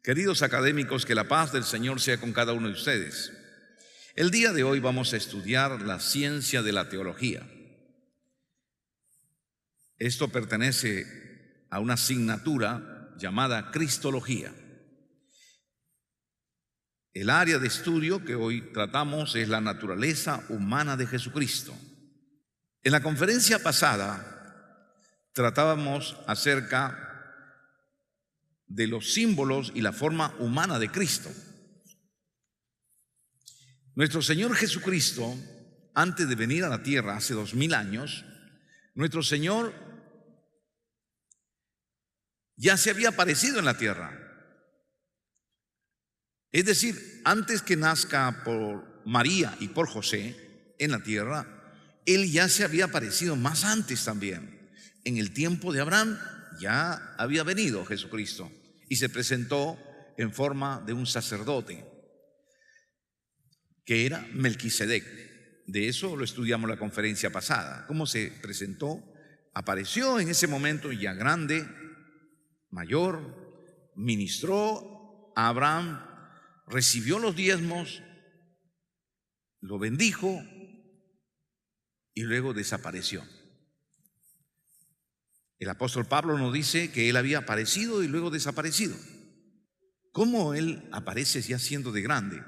Queridos académicos, que la paz del Señor sea con cada uno de ustedes. El día de hoy vamos a estudiar la ciencia de la teología. Esto pertenece a una asignatura llamada Cristología. El área de estudio que hoy tratamos es la naturaleza humana de Jesucristo. En la conferencia pasada tratábamos acerca de los símbolos y la forma humana de Cristo. Nuestro Señor Jesucristo, antes de venir a la tierra hace 2000 años, nuestro Señor ya se había aparecido en la tierra. Es decir, antes que nazca por María y por José en la tierra, Él ya se había aparecido más antes también. En el tiempo de Abraham ya había venido Jesucristo y se presentó en forma de un sacerdote, que era Melquisedec. De eso lo estudiamos en la conferencia pasada. Cómo se presentó, apareció en ese momento ya grande, mayor, ministró a Abraham, recibió los diezmos, lo bendijo y luego desapareció. El apóstol Pablo nos dice que él había aparecido y luego desaparecido. ¿Cómo él aparece ya siendo de grande?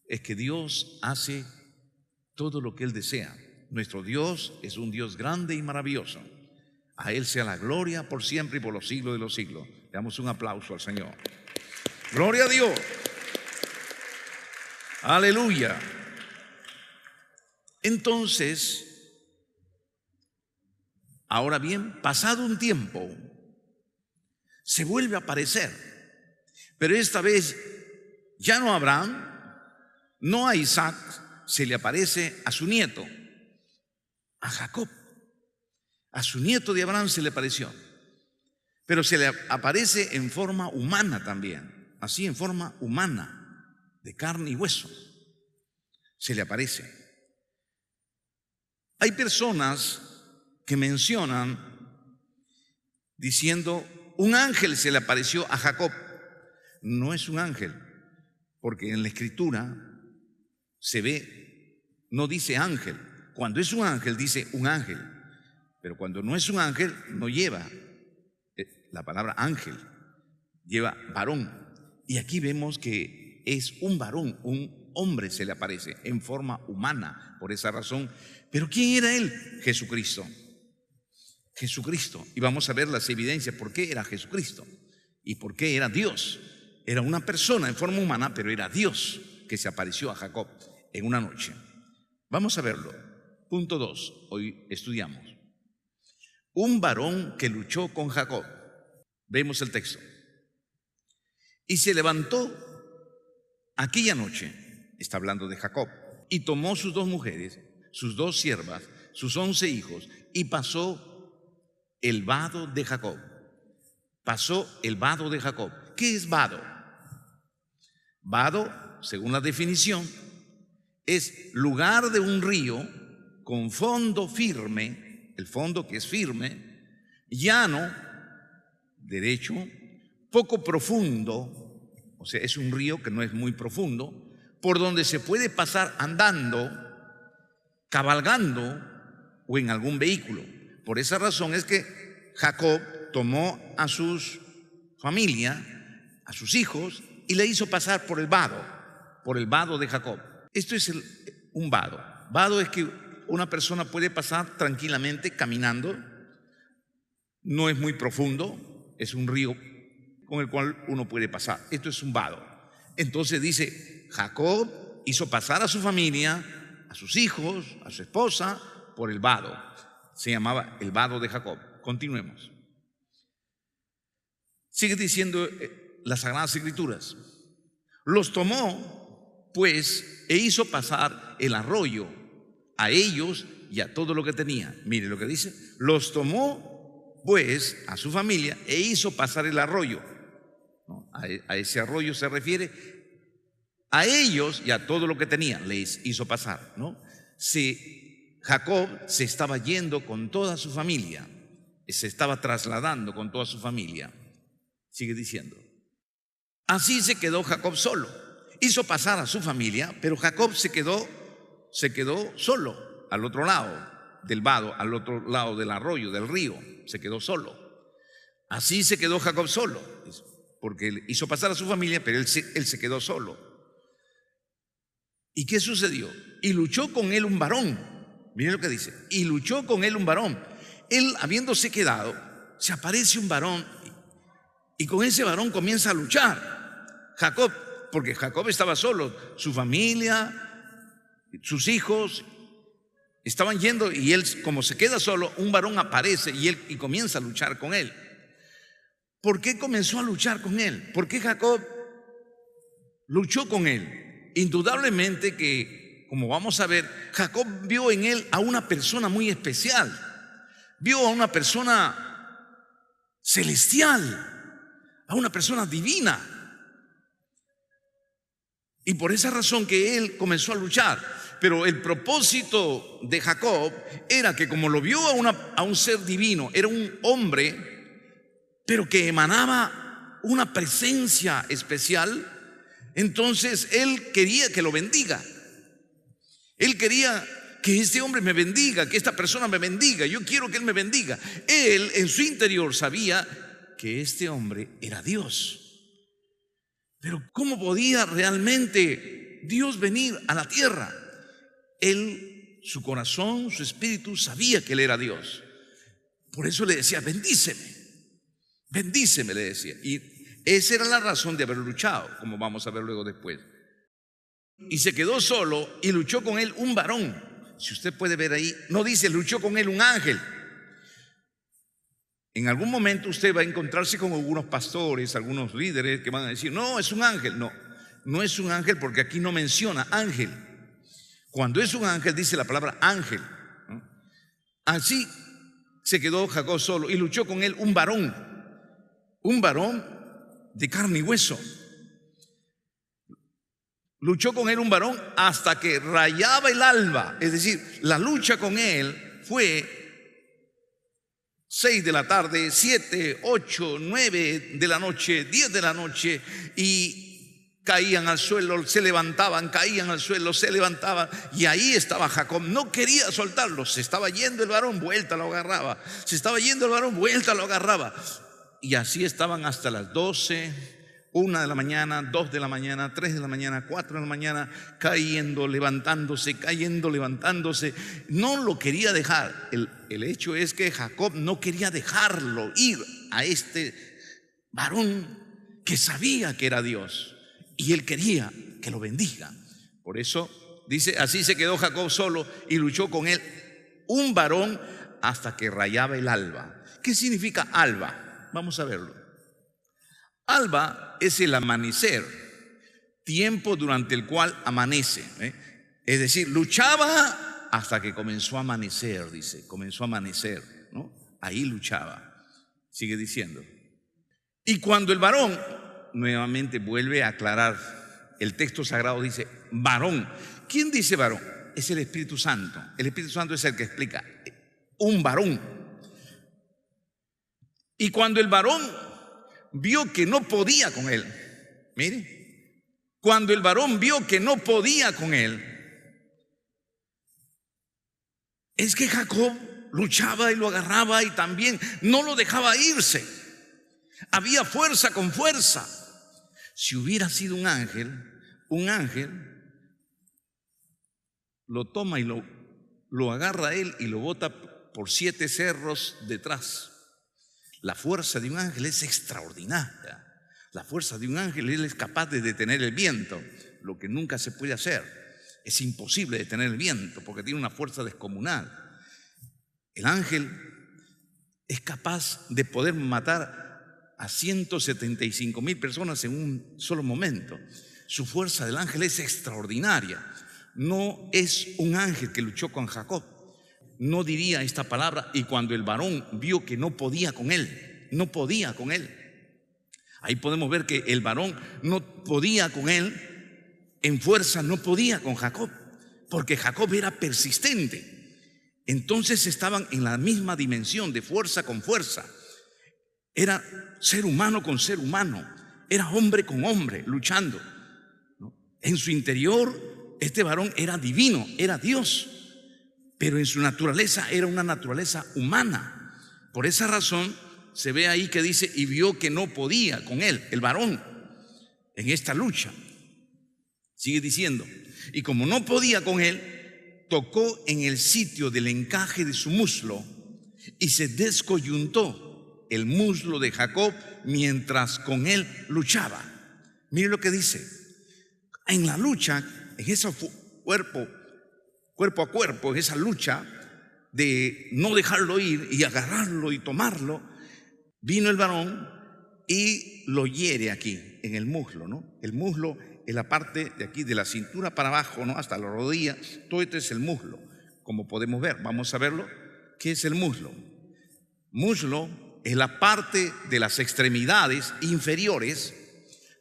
Es que Dios hace todo lo que Él desea. Nuestro Dios es un Dios grande y maravilloso. A Él sea la gloria por siempre y por los siglos de los siglos. Le damos un aplauso al Señor. Gloria a Dios. Aleluya. Entonces, ahora bien, pasado un tiempo, se vuelve a aparecer, pero esta vez ya no a Abraham, no a Isaac, se le aparece a su nieto, a Jacob. A su nieto de Abraham se le apareció, pero se le aparece en forma humana también, así en forma humana, de carne y hueso, se le aparece. Hay personas que mencionan diciendo, un ángel se le apareció a Jacob. No es un ángel, porque en la escritura se ve, no dice ángel. Cuando es un ángel dice un ángel, pero cuando no es un ángel no lleva la palabra ángel, lleva varón. Y aquí vemos que es un varón, un hombre se le aparece en forma humana, por esa razón. Pero ¿quién era él? Jesucristo. Jesucristo. Y vamos a ver las evidencias por qué era Jesucristo y por qué era Dios. Era una persona en forma humana, pero era Dios que se apareció a Jacob en una noche. Vamos a verlo. Punto 2. Hoy estudiamos. Un varón que luchó con Jacob. Vemos el texto. Y se levantó aquella noche, está hablando de Jacob, y tomó sus 2 mujeres, sus 2 siervas, sus 11 hijos, y pasó el vado de Jacob. Pasó el vado de Jacob. ¿Qué es vado? Vado, según la definición, es lugar de un río con fondo firme, el fondo que es firme, llano, derecho, poco profundo, o sea, es un río que no es muy profundo, por donde se puede pasar andando, cabalgando o en algún vehículo. Por esa razón es que Jacob tomó a su familia, a sus hijos, y le hizo pasar por el vado de Jacob. Esto es un vado. Vado es que una persona puede pasar tranquilamente caminando, no es muy profundo, es un río con el cual uno puede pasar. Esto es un vado. Entonces dice, Jacob hizo pasar a su familia, a sus hijos, a su esposa, por el vado. Se llamaba el vado de Jacob. Continuemos. Sigue diciendo las Sagradas Escrituras. Los tomó, pues, e hizo pasar el arroyo a ellos y a todo lo que tenía. Mire lo que dice. Los tomó, pues, a su familia e hizo pasar el arroyo. ¿No? A ese arroyo se refiere a ellos y a todo lo que tenían. Les hizo pasar, ¿no? Jacob se estaba yendo con toda su familia, se estaba trasladando con toda su familia. Sigue diciendo. Así se quedó Jacob solo. Hizo pasar a su familia, pero Jacob se quedó solo al otro lado del vado, al otro lado del arroyo, del río. Se quedó solo. Así se quedó Jacob solo, porque él hizo pasar a su familia, pero él se quedó solo. ¿Y qué sucedió? Y luchó con él un varón. Miren lo que dice. Y luchó con él un varón. Él, habiéndose quedado, se aparece un varón y con ese varón comienza a luchar. Jacob, porque Jacob estaba solo, su familia, sus hijos estaban yendo, y él, como se queda solo, un varón aparece y comienza a luchar con él. ¿Por qué comenzó a luchar con él? ¿Por qué Jacob luchó con él? Indudablemente que, como vamos a ver, Jacob vio en él a una persona muy especial. Vio a una persona celestial, a una persona divina. Y por esa razón que él comenzó a luchar. Pero el propósito de Jacob era que, como lo vio a un ser divino, era un hombre, pero que emanaba una presencia especial, entonces él quería que lo bendiga. Él quería que este hombre me bendiga, que esta persona me bendiga. Yo quiero que él me bendiga. Él en su interior sabía que este hombre era Dios. Pero ¿cómo podía realmente Dios venir a la tierra? Él, su corazón, su espíritu sabía que él era Dios. Por eso le decía: bendíceme. Bendíceme, le decía. Y esa era la razón de haber luchado, como vamos a ver luego después. Y se quedó solo y luchó con él un varón. Si usted puede ver ahí, no dice luchó con él un ángel. En algún momento usted va a encontrarse con algunos pastores, algunos líderes que van a decir: no, es un ángel. No, no es un ángel, porque aquí no menciona ángel. Cuando es un ángel dice la palabra ángel. Así se quedó Jacob solo y luchó con él un varón de carne y hueso. Luchó con él un varón hasta que rayaba el alba. Es decir, la lucha con él fue 6 de la tarde, 7, 8, 9 de la noche, 10 de la noche, y caían al suelo, se levantaban, caían al suelo, se levantaban, y ahí estaba Jacob. No quería soltarlo. Se estaba yendo el varón, vuelta lo agarraba. Se estaba yendo el varón, vuelta lo agarraba. Y así estaban hasta las 12, 1 de la mañana, 2 de la mañana, 3 de la mañana, 4 de la mañana, cayendo, levantándose, cayendo, levantándose. No lo quería dejar. El hecho es que Jacob no quería dejarlo ir a este varón que sabía que era Dios, y él quería que lo bendiga. Por eso dice: así se quedó Jacob solo y luchó con él un varón hasta que rayaba el alba. ¿Qué significa alba? Vamos a verlo. Alba es el amanecer, tiempo durante el cual amanece. Es decir, luchaba hasta que comenzó a amanecer, dice, comenzó a amanecer, ¿no? Ahí luchaba. Sigue diciendo. Y cuando el varón, nuevamente vuelve a aclarar, el texto sagrado dice varón. ¿Quién dice varón? Es el Espíritu Santo. El Espíritu Santo es el que explica un varón. Y cuando el varón vio que no podía con él, mire, cuando el varón vio que no podía con él, es que Jacob luchaba y lo agarraba y también no lo dejaba irse. Había fuerza con fuerza. Si hubiera sido un ángel lo toma y lo agarra a él y lo bota por 7 cerros detrás. La fuerza de un ángel es extraordinaria. La fuerza de un ángel, él es capaz de detener el viento, lo que nunca se puede hacer. Es imposible detener el viento porque tiene una fuerza descomunal. El ángel es capaz de poder matar a 175,000 personas en un solo momento. Su fuerza del ángel es extraordinaria. No es un ángel que luchó con Jacob. No diría esta palabra: y cuando el varón vio que no podía con él, no podía con él. Ahí podemos ver que el varón no podía con él, en fuerza no podía con Jacob, porque Jacob era persistente. Entonces estaban en la misma dimensión de fuerza con fuerza. Era ser humano con ser humano. era hombre con hombre, luchando, ¿no? En su interior, este varón era divino, era Dios, pero en su naturaleza era una naturaleza humana. Por esa razón se ve ahí que dice, y vio que no podía con él, el varón, en esta lucha. Sigue diciendo, y como no podía con él, tocó en el sitio del encaje de su muslo y se descoyuntó el muslo de Jacob mientras con él luchaba. Mire lo que dice. En la lucha, en ese cuerpo a cuerpo, en esa lucha de no dejarlo ir y agarrarlo y tomarlo, vino el varón y lo hiere aquí, en el muslo, ¿no? El muslo es la parte de aquí, de la cintura para abajo, ¿no? Hasta la rodilla. Todo esto es el muslo, como podemos ver. Vamos a verlo. ¿Qué es el muslo? Muslo es la parte de las extremidades inferiores,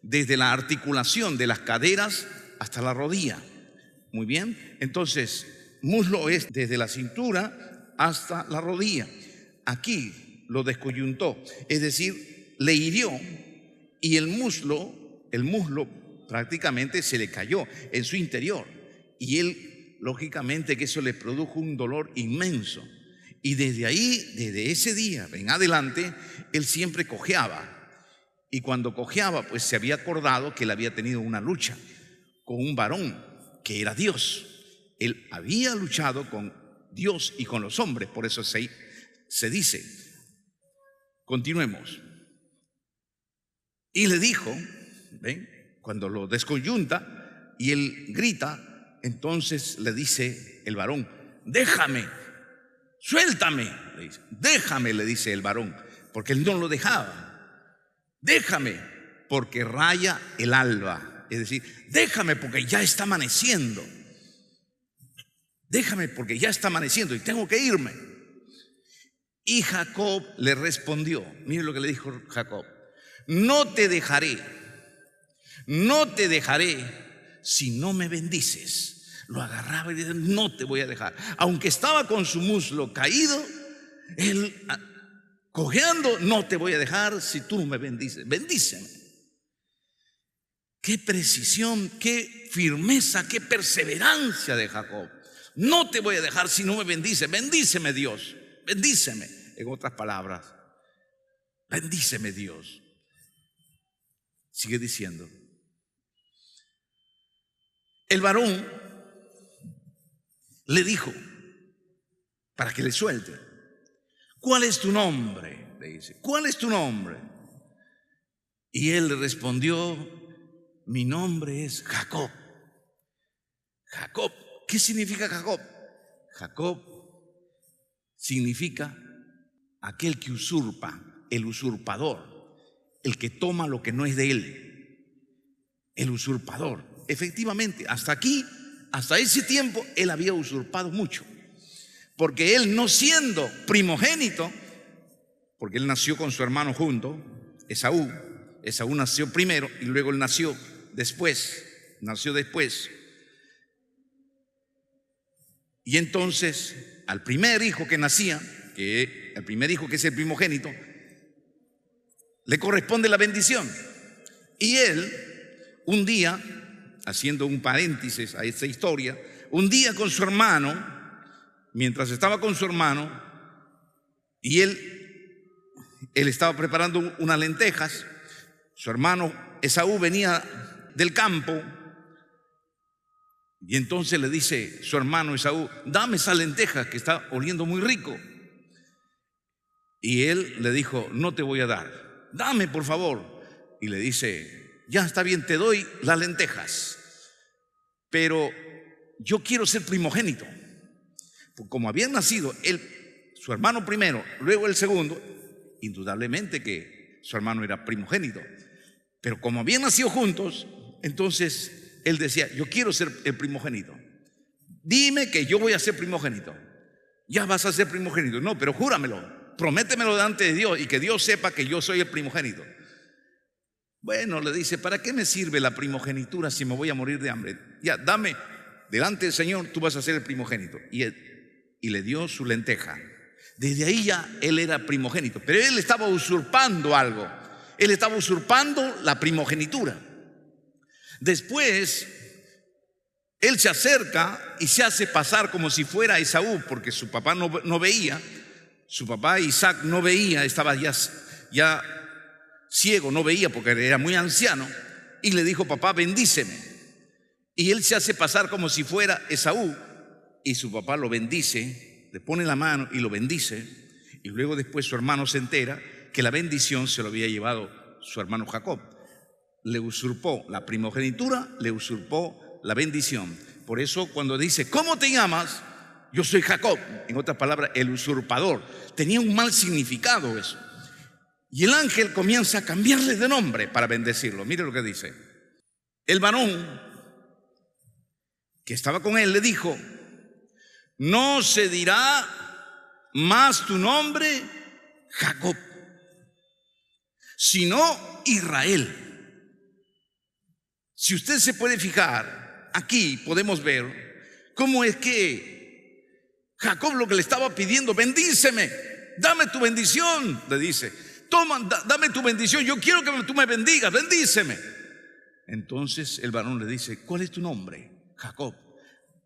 desde la articulación de las caderas hasta la rodilla. Muy bien. Entonces, muslo es desde la cintura hasta la rodilla. Aquí lo descoyuntó, es decir, le hirió, y el muslo prácticamente se le cayó en su interior, y él, lógicamente, que eso le produjo un dolor inmenso. Y desde ahí, desde ese día en adelante, él siempre cojeaba. Y cuando cojeaba, pues se había acordado que él había tenido una lucha con un varón que era Dios. Él había luchado con Dios y con los hombres, por eso se dice. Continuemos. Y le dijo, ¿ven? Cuando lo descoyunta y él grita, entonces le dice el varón, déjame, suéltame, le dice. Déjame, le dice el varón, porque él no lo dejaba. Déjame, porque raya el alba. Es decir, déjame porque ya está amaneciendo. Déjame porque ya está amaneciendo y tengo que irme. Y Jacob le respondió, mire lo que le dijo Jacob, no te dejaré si no me bendices. Lo agarraba y decía, no te voy a dejar. Aunque estaba con su muslo caído, él cojeando, no te voy a dejar si tú no me bendices. Bendíceme. Qué precisión, qué firmeza, qué perseverancia de Jacob. No te voy a dejar si no me bendices. Bendíceme, Dios. Bendíceme. En otras palabras, bendíceme, Dios. Sigue diciendo. El varón le dijo, para que le suelte, ¿cuál es tu nombre? Le dice, ¿cuál es tu nombre? Y él le respondió, mi nombre es Jacob. Jacob, ¿qué significa Jacob? Jacob significa aquel que usurpa, el usurpador, el que toma lo que no es de él, el usurpador. Efectivamente, hasta aquí, hasta ese tiempo, él había usurpado mucho, porque él, no siendo primogénito, porque él nació con su hermano junto, Esaú nació primero y luego él nació después. Y entonces, al primer hijo que nacía, el primer hijo que es el primogénito, le corresponde la bendición. Y él, un día, haciendo un paréntesis a esta historia, un día con su hermano, mientras estaba con su hermano, y él estaba preparando unas lentejas, su hermano Esaú venía del campo, y entonces le dice su hermano Esaú, dame esas lentejas que está oliendo muy rico. Y él le dijo, no te voy a dar, dame por favor. Y le dice, ya está bien, te doy las lentejas, pero yo quiero ser primogénito. Porque como habían nacido su hermano primero, luego el segundo, indudablemente que su hermano era primogénito. Pero como habían nacido juntos, entonces él decía, yo quiero ser el primogénito. Dime que yo voy a ser primogénito. Ya vas a ser primogénito. No, pero júramelo, prométemelo delante de Dios y que Dios sepa que yo soy el primogénito. Bueno, le dice, ¿para qué me sirve la primogenitura si me voy a morir de hambre? Ya, dame, delante del Señor tú vas a ser el primogénito. Y le dio su lenteja. Desde ahí ya él era primogénito, pero él estaba usurpando algo. Él estaba usurpando la primogenitura. Después, él se acerca y se hace pasar como si fuera Esaú, porque su papá no veía, su papá Isaac no veía, estaba ya ciego, no veía porque era muy anciano, y le dijo: papá, bendíceme. Y él se hace pasar como si fuera Esaú, y su papá lo bendice, le pone la mano y lo bendice, y luego después su hermano se entera que la bendición se lo había llevado su hermano Jacob. Le usurpó la primogenitura, le usurpó la bendición. Por eso cuando dice: ¿cómo te llamas? Yo soy Jacob. En otras palabras, el usurpador. Tenía un mal significado eso. Y el ángel comienza a cambiarle de nombre para bendecirlo. Mire lo que dice. El varón que estaba con él le dijo: no se dirá más tu nombre Jacob, sino Israel. Si usted se puede fijar, aquí podemos ver cómo es que Jacob lo que le estaba pidiendo: bendíceme, dame tu bendición, le dice. Toma, dame tu bendición, yo quiero que tú me bendigas, bendíceme. Entonces el varón le dice: ¿cuál es tu nombre? Jacob.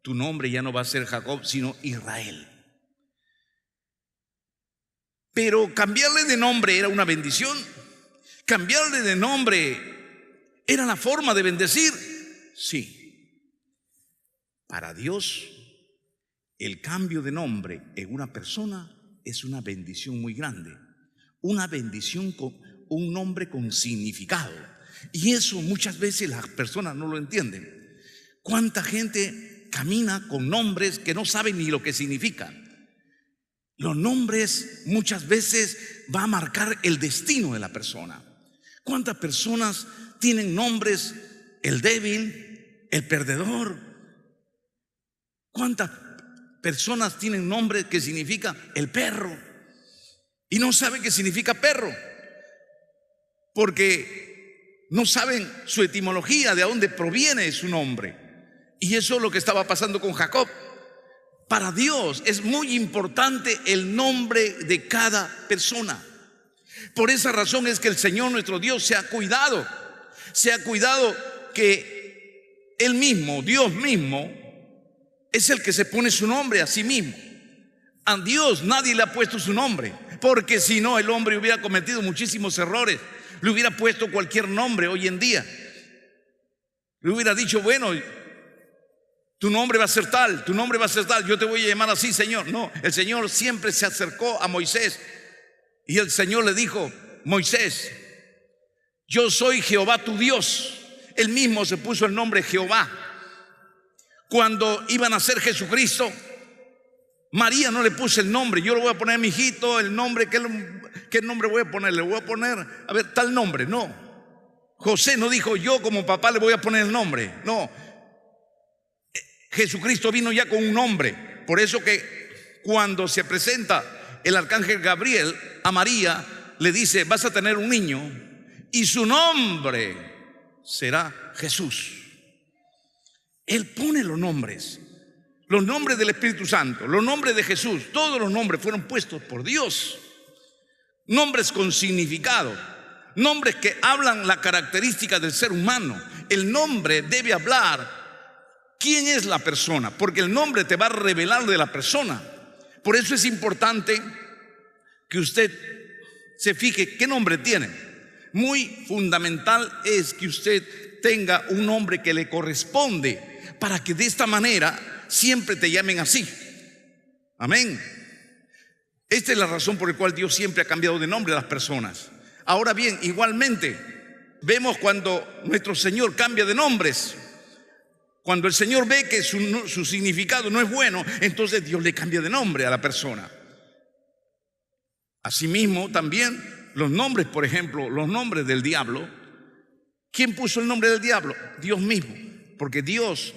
Tu nombre ya no va a ser Jacob, sino Israel. Pero cambiarle de nombre era una bendición. Cambiarle de nombre era la forma de bendecir. Sí. Para Dios, el cambio de nombre en una persona es una bendición muy grande. Una bendición con un nombre con significado. Y eso muchas veces las personas no lo entienden. ¿Cuánta gente camina con nombres que no saben ni lo que significan? Los nombres muchas veces van a marcar el destino de la persona. ¿Cuántas personas tienen nombres? El débil, el perdedor. ¿Cuántas personas tienen nombres que significa el perro? Y no saben qué significa perro, porque no saben su etimología, de dónde proviene su nombre. Y eso es lo que estaba pasando con Jacob. Para Dios es muy importante el nombre de cada persona. Por esa razón es que el Señor nuestro Dios se ha cuidado que Él mismo, Dios mismo, es el que se pone su nombre a sí mismo. A Dios nadie le ha puesto su nombre, porque si no, el hombre hubiera cometido muchísimos errores. Le hubiera puesto cualquier nombre hoy en día. Le hubiera dicho: bueno, tu nombre va a ser tal, tu nombre va a ser tal, yo te voy a llamar así, Señor. No, el Señor siempre se acercó a Moisés y el Señor le dijo: Moisés, yo soy Jehová tu Dios. Él mismo se puso el nombre Jehová. Cuando iban a nacer Jesucristo, María no le puso el nombre: yo le voy a poner a mi hijito el nombre, ¿qué nombre voy a poner? Le voy a poner, a ver, tal nombre. No. José no dijo: yo como papá le voy a poner el nombre. No. Jesucristo vino ya con un nombre. Por eso que cuando se presenta el arcángel Gabriel a María, le dice: vas a tener un niño y su nombre será Jesús. Él pone los nombres del Espíritu Santo, los nombres de Jesús. Todos los nombres fueron puestos por Dios. Nombres con significado, nombres que hablan la característica del ser humano. El nombre debe hablar quién es la persona, porque el nombre te va a revelar de la persona. Por eso es importante que usted se fije qué nombre tiene. Muy fundamental es que usted tenga un nombre que le corresponde, para que de esta manera siempre te llamen así. Amén. Esta es la razón por la cual Dios siempre ha cambiado de nombre a las personas. Ahora bien, igualmente vemos cuando nuestro Señor cambia de nombres. Cuando el Señor ve que su significado no es bueno, entonces Dios le cambia de nombre a la persona. Asimismo también los nombres, por ejemplo, los nombres del diablo. ¿Quién puso el nombre del diablo? Dios mismo. Porque Dios,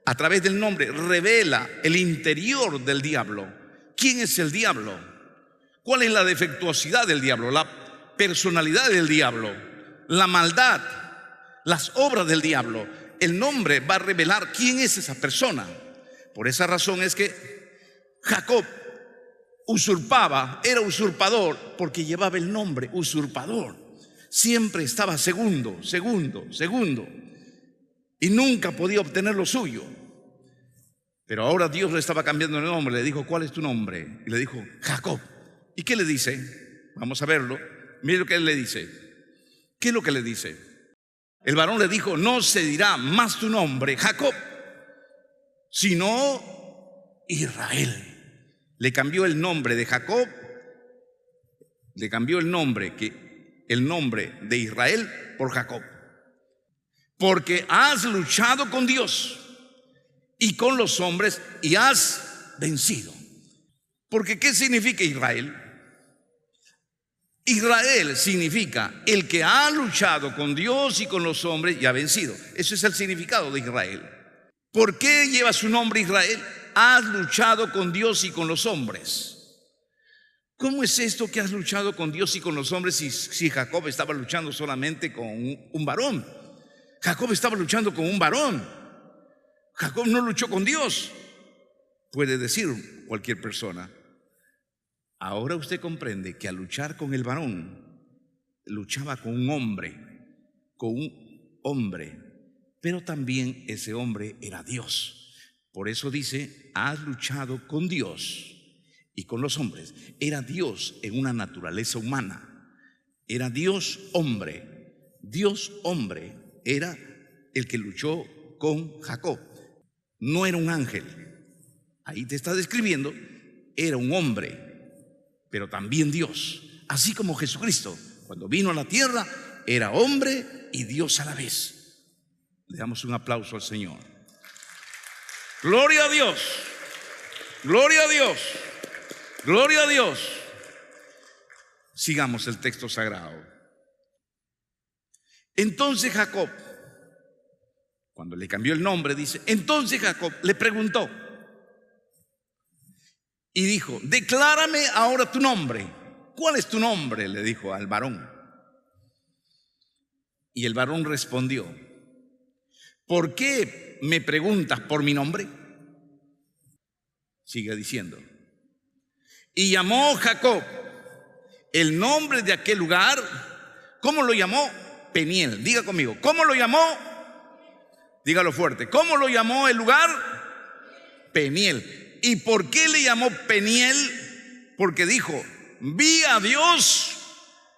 a través del nombre, revela el interior del diablo. ¿Quién es el diablo? ¿Cuál es la defectuosidad del diablo? La personalidad del diablo, la maldad, las obras del diablo. El nombre va a revelar quién es esa persona. Por esa razón es que Jacob usurpaba, era usurpador, porque llevaba el nombre usurpador. siempre estaba segundo, y nunca podía obtener lo suyo. Pero ahora Dios le estaba cambiando el nombre. Le dijo: ¿cuál es tu nombre? Y le dijo: Jacob. ¿Y qué le dice? Vamos a verlo. Mire lo que él le dice. ¿Qué es lo que le dice? El varón le dijo: no se dirá más tu nombre Jacob, sino Israel. Le cambió el nombre de Jacob, le cambió el nombre de Israel por Jacob. Porque has luchado con Dios y con los hombres y has vencido. Porque ¿qué significa Israel? Israel significa el que ha luchado con Dios y con los hombres y ha vencido. Ese es el significado de Israel. ¿Por qué lleva su nombre Israel? Has luchado con Dios y con los hombres. ¿Cómo es esto que has luchado con Dios y con los hombres si Jacob estaba luchando solamente con un varón? Jacob estaba luchando con un varón. Jacob no luchó con Dios. Puede decir cualquier persona. Ahora usted comprende que al luchar con el varón, luchaba con un hombre, pero también ese hombre era Dios. Por eso dice: has luchado con Dios y con los hombres. Era Dios en una naturaleza humana. Era Dios hombre. Dios hombre era el que luchó con Jacob. No era un ángel. Ahí te está describiendo, era un hombre, pero también Dios. Así como Jesucristo, cuando vino a la tierra, era hombre y Dios a la vez. Le damos un aplauso al Señor. Gloria a Dios, gloria a Dios, gloria a Dios. Sigamos el texto sagrado. Entonces Jacob, cuando le cambió el nombre, dice: entonces Jacob le preguntó y dijo: declárame ahora tu nombre. ¿Cuál es tu nombre?, le dijo al varón. Y el varón respondió: ¿por qué me preguntas por mi nombre? Sigue diciendo: y llamó Jacob el nombre de aquel lugar. ¿Cómo lo llamó? Peniel. Diga conmigo: ¿cómo lo llamó? Dígalo fuerte. ¿Cómo lo llamó el lugar? Peniel. ¿Y por qué le llamó Peniel? Porque dijo: vi a Dios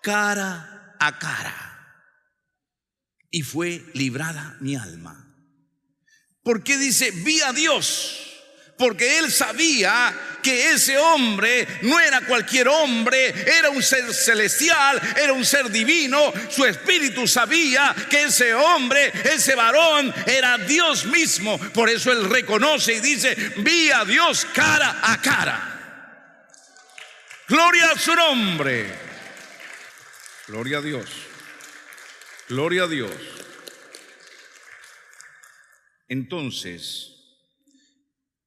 cara a cara y fue librada mi alma. ¿Por qué dice vi a Dios? Porque él sabía que ese hombre no era cualquier hombre, era un ser celestial, era un ser divino. Su espíritu sabía que ese hombre, ese varón, era Dios mismo. Por eso él reconoce y dice: vi a Dios cara a cara. Gloria a su nombre. Gloria a Dios. Gloria a Dios. Entonces,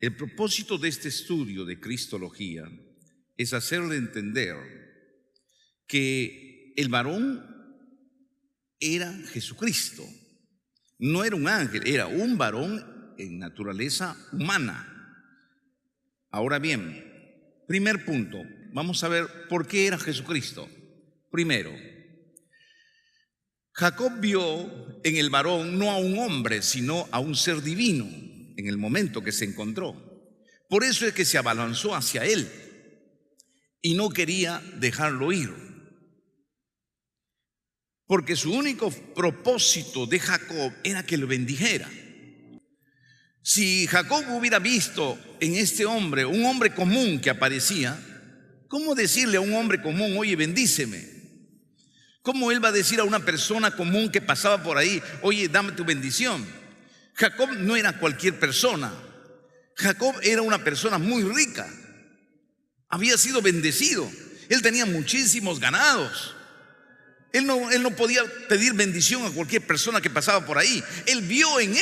el propósito de este estudio de Cristología es hacerle entender que el varón era Jesucristo. No era un ángel, era un varón en naturaleza humana. Ahora bien, primer punto, vamos a ver por qué era Jesucristo. Primero, Jacob vio en el varón no a un hombre, sino a un ser divino en el momento que se encontró. Por eso es que se abalanzó hacia él y no quería dejarlo ir. Porque su único propósito de Jacob era que lo bendijera. Si Jacob hubiera visto en este hombre un hombre común que aparecía, ¿cómo decirle a un hombre común: oye, bendíceme? ¿Cómo él va a decir a una persona común que pasaba por ahí: oye, dame tu bendición? Jacob no era cualquier persona. Jacob era una persona muy rica. Había sido bendecido. Él tenía muchísimos ganados. Él no podía pedir bendición a cualquier persona que pasaba por ahí. Él vio en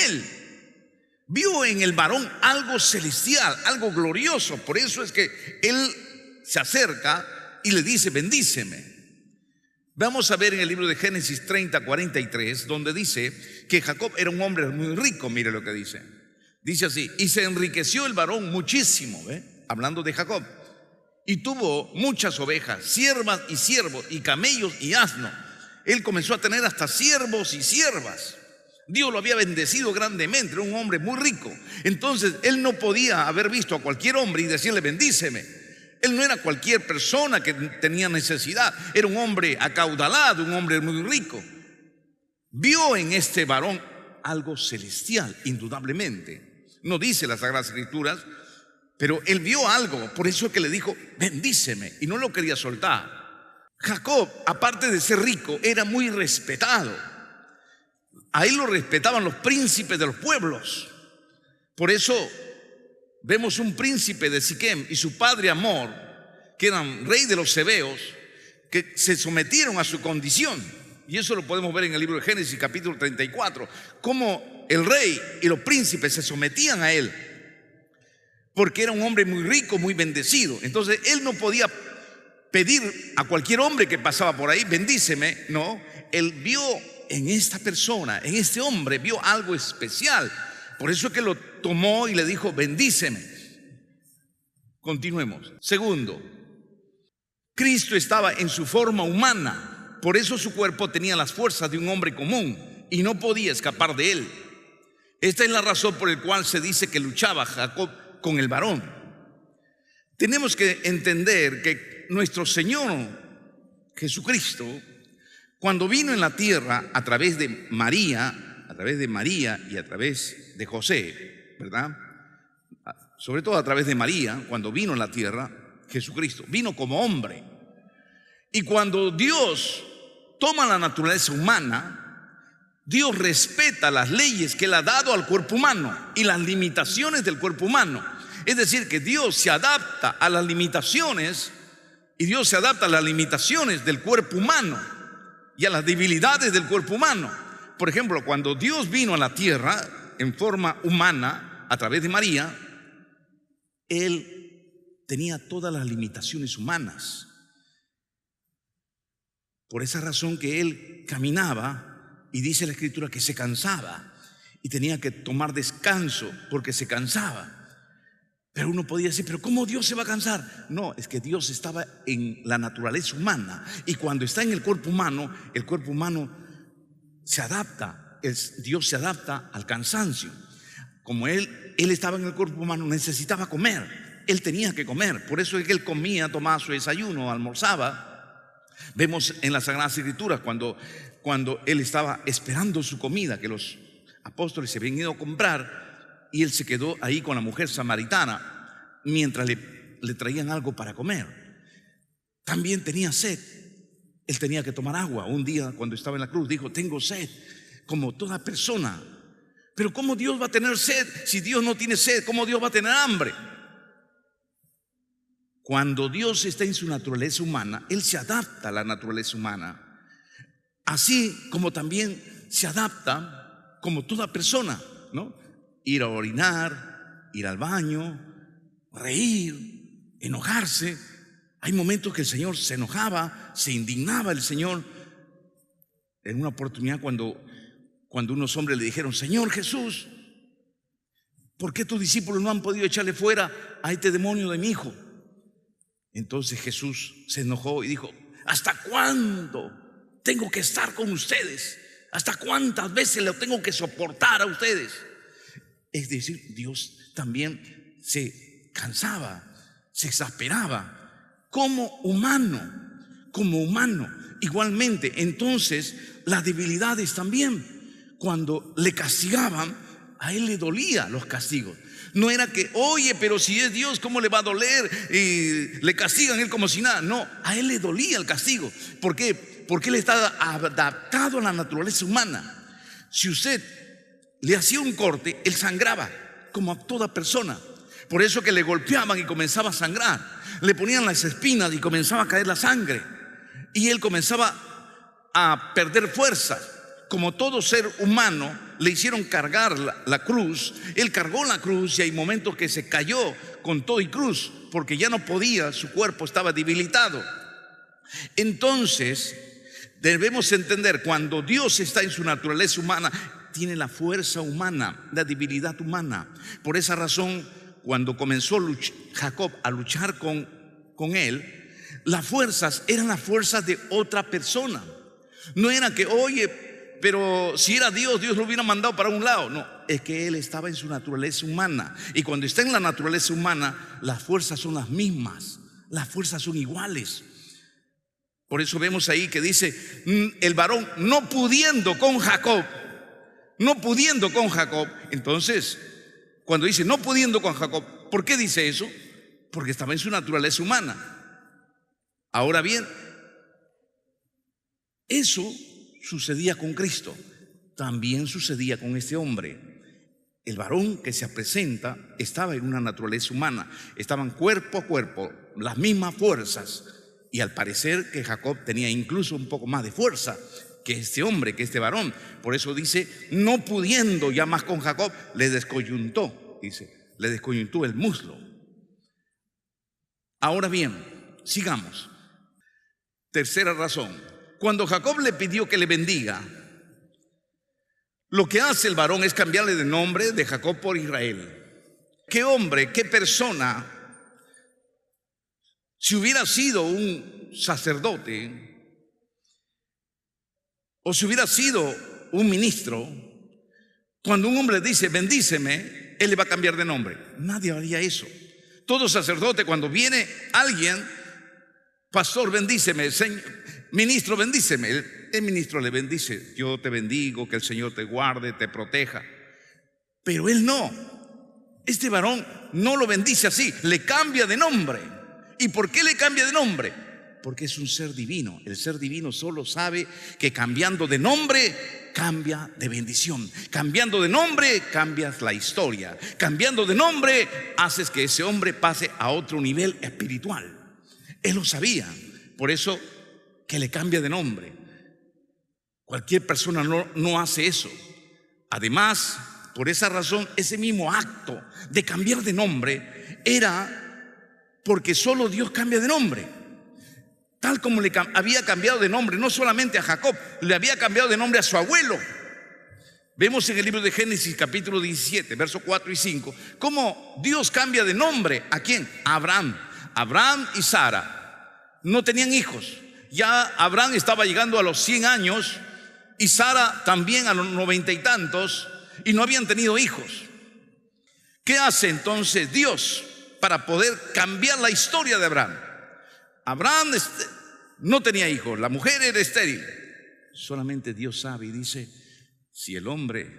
el varón algo celestial, algo glorioso. Por eso es que él se acerca y le dice: bendíceme. Vamos a ver en el libro de Génesis 30:43, donde dice que Jacob era un hombre muy rico. Mire lo que dice. Dice así: y se enriqueció el varón muchísimo, hablando de Jacob, y tuvo muchas ovejas, siervas y siervos, y camellos y asnos. Él comenzó a tener hasta siervos y siervas. Dios lo había bendecido grandemente, era un hombre muy rico. Entonces él no podía haber visto a cualquier hombre y decirle bendíceme. Él no era cualquier persona que tenía necesidad, era un hombre acaudalado, un hombre muy rico. Vio en este varón algo celestial, indudablemente. No dice las Sagradas Escrituras, pero él vio algo, por eso es que le dijo bendíceme, y no lo quería soltar. Jacob, aparte de ser rico, era muy respetado. A él lo respetaban los príncipes de los pueblos. Por eso vemos un príncipe de Siquem y su padre Amor, que eran rey de los heveos, que se sometieron a su condición. Y eso lo podemos ver en el libro de Génesis capítulo 34, cómo el rey y los príncipes se sometían a él, porque era un hombre muy rico, muy bendecido. Entonces él no podía pedir a cualquier hombre que pasaba por ahí, bendíceme. No, él vio en esta persona, en este hombre, vio algo especial. Por eso es que lo tomó y le dijo bendíceme. Continuemos. Segundo, Cristo estaba en su forma humana, por eso su cuerpo tenía las fuerzas de un hombre común y no podía escapar de él. Esta es la razón por la cual se dice que luchaba Jacob con el varón. Tenemos que entender que nuestro Señor Jesucristo, cuando vino en la tierra a través de María y a través de José, ¿verdad? Sobre todo a través de María, cuando vino en la tierra, Jesucristo vino como hombre. Y cuando Dios toma la naturaleza humana, Dios respeta las leyes que Él ha dado al cuerpo humano y las limitaciones del cuerpo humano. Es decir, que Dios se adapta a las limitaciones y Dios se adapta a las limitaciones del cuerpo humano y a las debilidades del cuerpo humano. Por ejemplo, cuando Dios vino a la tierra en forma humana a través de María, Él tenía todas las limitaciones humanas. Por esa razón que Él caminaba, y dice la Escritura que se cansaba y tenía que tomar descanso porque se cansaba. Pero uno podía decir, pero ¿cómo Dios se va a cansar? No, es que Dios estaba en la naturaleza humana, y cuando está en el cuerpo humano se adapta, Dios se adapta al cansancio. Como él estaba en el cuerpo humano, necesitaba comer, Él tenía que comer. Por eso es que Él comía, tomaba su desayuno, almorzaba. Vemos en las Sagradas Escrituras cuando Él estaba esperando su comida, que los apóstoles se habían ido a comprar, y Él se quedó ahí con la mujer samaritana mientras le traían algo para comer. También tenía sed, Él tenía que tomar agua. Un día cuando estaba en la cruz dijo, tengo sed, como toda persona. Pero ¿cómo Dios va a tener sed? Si Dios no tiene sed, ¿cómo Dios va a tener hambre? Cuando Dios está en su naturaleza humana, Él se adapta a la naturaleza humana, así como también se adapta como toda persona, ¿no? Ir a orinar, ir al baño, reír, enojarse. Hay momentos que el Señor se enojaba, se indignaba el Señor. En una oportunidad cuando unos hombres le dijeron, Señor Jesús, ¿por qué tus discípulos no han podido echarle fuera a este demonio de mi hijo? Entonces Jesús se enojó y dijo, ¿hasta cuándo tengo que estar con ustedes? ¿Hasta cuántas veces lo tengo que soportar a ustedes? Es decir, Dios también se cansaba, se exasperaba como humano. Igualmente, entonces, las debilidades también. Cuando le castigaban, a Él le dolía los castigos. No era que, oye, pero si es Dios, ¿cómo le va a doler? Y le castigan a Él como si nada. No, a Él le dolía el castigo. ¿Por qué? Porque Él estaba adaptado a la naturaleza humana. Si usted le hacía un corte, Él sangraba, como a toda persona. Por eso que le golpeaban y comenzaba a sangrar. Le ponían las espinas y comenzaba a caer la sangre. Y Él comenzaba a perder fuerza. Como todo ser humano, le hicieron cargar la cruz. Él cargó la cruz y hay momentos que se cayó con todo y cruz, porque ya no podía, su cuerpo estaba debilitado. Entonces, debemos entender, cuando Dios está en su naturaleza humana, tiene la fuerza humana, la debilidad humana. Por esa razón, cuando comenzó Jacob a luchar con él, las fuerzas eran las fuerzas de otra persona. No era que, oye, pero si era Dios, Dios lo hubiera mandado para un lado. No, es que él estaba en su naturaleza humana. Y cuando está en la naturaleza humana, las fuerzas son las mismas, las fuerzas son iguales. Por eso vemos ahí que dice, el varón no pudiendo con Jacob. Entonces, cuando dice no pudiendo con Jacob, ¿por qué dice eso? Porque estaba en su naturaleza humana. Ahora bien, eso sucedía con Cristo, también sucedía con este hombre. El varón que se presenta estaba en una naturaleza humana, estaban cuerpo a cuerpo, las mismas fuerzas, y al parecer que Jacob tenía incluso un poco más de fuerza que este hombre, que este varón. Por eso dice, no pudiendo ya más con Jacob, le descoyuntó el muslo. Ahora bien, sigamos. Tercera razón, cuando Jacob le pidió que le bendiga, lo que hace el varón es cambiarle de nombre de Jacob por Israel. ¿Qué hombre, qué persona, si hubiera sido un sacerdote o si hubiera sido un ministro, cuando un hombre dice bendíceme, él le va a cambiar de nombre? Nadie haría eso. Todo sacerdote, cuando viene alguien, pastor bendíceme, ministro bendíceme, el ministro le bendice, yo te bendigo, que el Señor te guarde, te proteja. Pero él no, este varón no lo bendice así, le cambia de nombre. ¿Y por qué le cambia de nombre? Porque es un ser divino. El ser divino solo sabe que cambiando de nombre cambia de bendición. Cambiando de nombre cambias la historia. Cambiando de nombre haces que ese hombre pase a otro nivel espiritual. Él lo sabía, por eso que le cambia de nombre. Cualquier persona no hace eso. Además, por esa razón, ese mismo acto de cambiar de nombre era porque solo Dios cambia de nombre. Tal como le había cambiado de nombre no solamente a Jacob, le había cambiado de nombre a su abuelo. Vemos en el libro de Génesis capítulo 17, versos 4 y 5, cómo Dios cambia de nombre. ¿A quién? A Abraham. Abraham y Sara no tenían hijos. Ya Abraham estaba llegando a los 100 años y Sara también a los 90 y tantos, y no habían tenido hijos. ¿Qué hace entonces Dios para poder cambiar la historia de Abraham? Abraham no tenía hijos, la mujer era estéril. Solamente Dios sabe y dice, si el hombre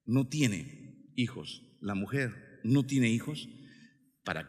no tiene hijos, la mujer no tiene hijos, para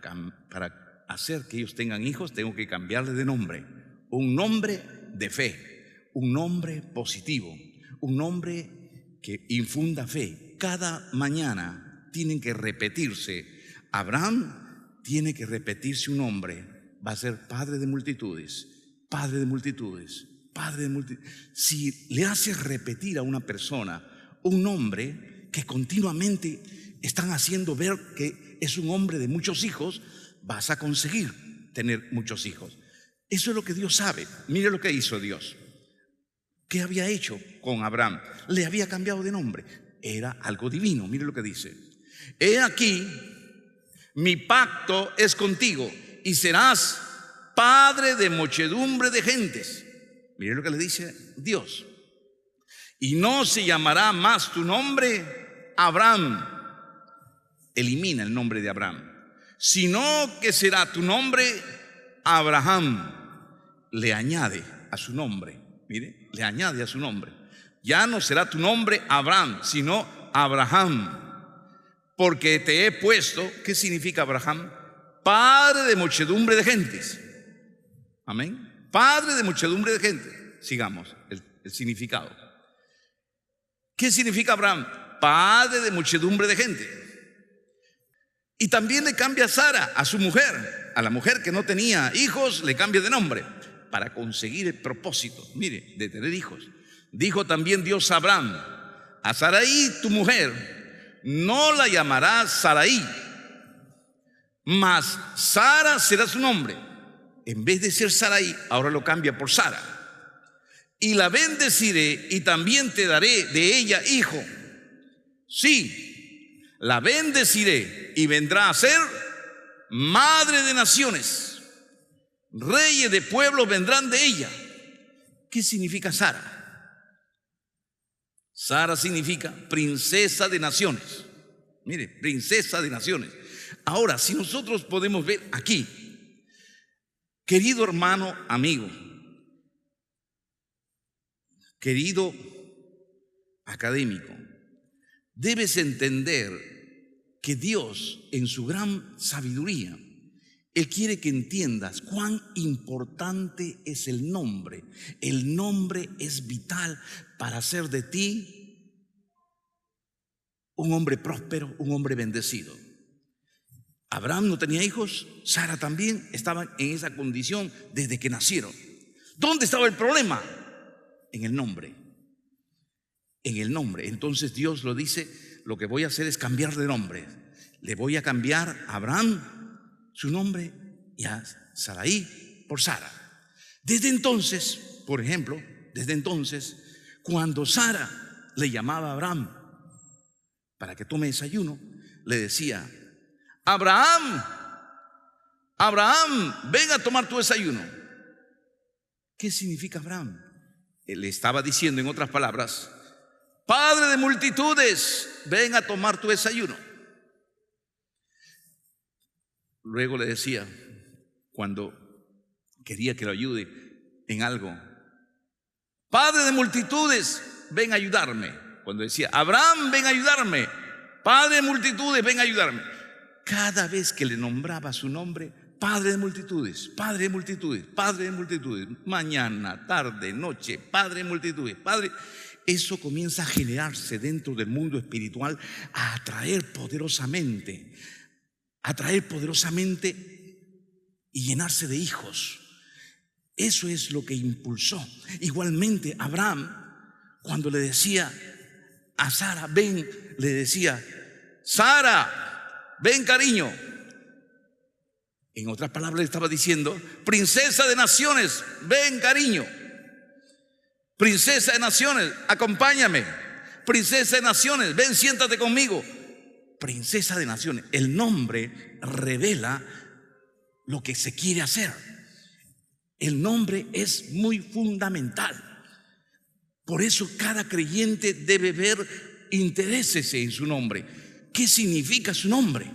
hacer que ellos tengan hijos, tengo que cambiarle de nombre. Un nombre de fe, un nombre positivo, un nombre que infunda fe. Cada mañana tienen que repetirse. Abraham tiene que repetirse un nombre. Va a ser padre de multitudes, padre de multitudes, padre de multitudes. Si le haces repetir a una persona un nombre que continuamente están haciendo ver que es un hombre de muchos hijos, vas a conseguir tener muchos hijos. Eso es lo que Dios sabe. Mire lo que hizo Dios. ¿Qué había hecho con Abraham? Le había cambiado de nombre. Era algo divino. Mire lo que dice. He aquí, mi pacto es contigo y serás padre de muchedumbre de gentes. Mire lo que le dice Dios. Y no se llamará más tu nombre Abraham. Elimina el nombre de Abraham. Sino que será tu nombre Abraham. Le añade a su nombre. Mire, le añade a su nombre. Ya no será tu nombre Abraham, sino Abraham. Porque te he puesto, ¿qué significa Abraham? Padre de muchedumbre de gentes. Amén. Padre de muchedumbre de gentes. Sigamos el significado. ¿Qué significa Abraham? Padre de muchedumbre de gente. Y también le cambia a Sara, a su mujer, a la mujer que no tenía hijos, le cambia de nombre para conseguir el propósito, mire, de tener hijos. Dijo también Dios a Abraham: a Sarai, tu mujer, no la llamarás Sarai, mas Sara será su nombre. En vez de ser Sarai, ahora lo cambia por Sara. Y la bendeciré y también te daré de ella hijo. Sí, la bendeciré y vendrá a ser madre de naciones. Reyes de pueblos vendrán de ella. ¿Qué significa Sara? Sara significa princesa de naciones. Mire, princesa de naciones. Ahora, si nosotros podemos ver aquí, querido hermano, amigo, querido académico, debes entender que Dios, en su gran sabiduría, Él quiere que entiendas cuán importante es el nombre. El nombre es vital para hacer de ti un hombre próspero, un hombre bendecido. Abraham no tenía hijos, Sara también estaban en esa condición desde que nacieron. ¿Dónde estaba el problema? En el nombre. En el nombre. Entonces Dios lo dice, lo que voy a hacer es cambiar de nombre. Le voy a cambiar a Abraham su nombre y a Sarai por Sara. Desde entonces, por ejemplo, cuando Sara le llamaba a Abraham para que tome desayuno, le decía: Abraham, Abraham, ven a tomar tu desayuno. ¿Qué significa Abraham? Él le estaba diciendo, en otras palabras: Padre de multitudes, ven a tomar tu desayuno. Luego le decía, cuando quería que lo ayude en algo: Padre de multitudes, ven a ayudarme. Cuando decía: Abraham, ven a ayudarme. Padre de multitudes, ven a ayudarme. Cada vez que le nombraba su nombre: Padre de multitudes, Padre de multitudes, Padre de multitudes, mañana, tarde, noche, Padre de multitudes, Padre. Eso comienza a generarse dentro del mundo espiritual, a atraer poderosamente y llenarse de hijos. Eso es lo que impulsó. Igualmente Abraham, cuando le decía a Sara: ven, le decía: Sara, ven, cariño. En otras palabras le estaba diciendo: princesa de naciones, ven, cariño. Princesa de naciones, acompáñame. Princesa de naciones, ven, siéntate conmigo. Princesa de naciones. El nombre revela lo que se quiere hacer. El nombre es muy fundamental. Por eso cada creyente debe ver, interésese en su nombre. ¿Qué significa su nombre?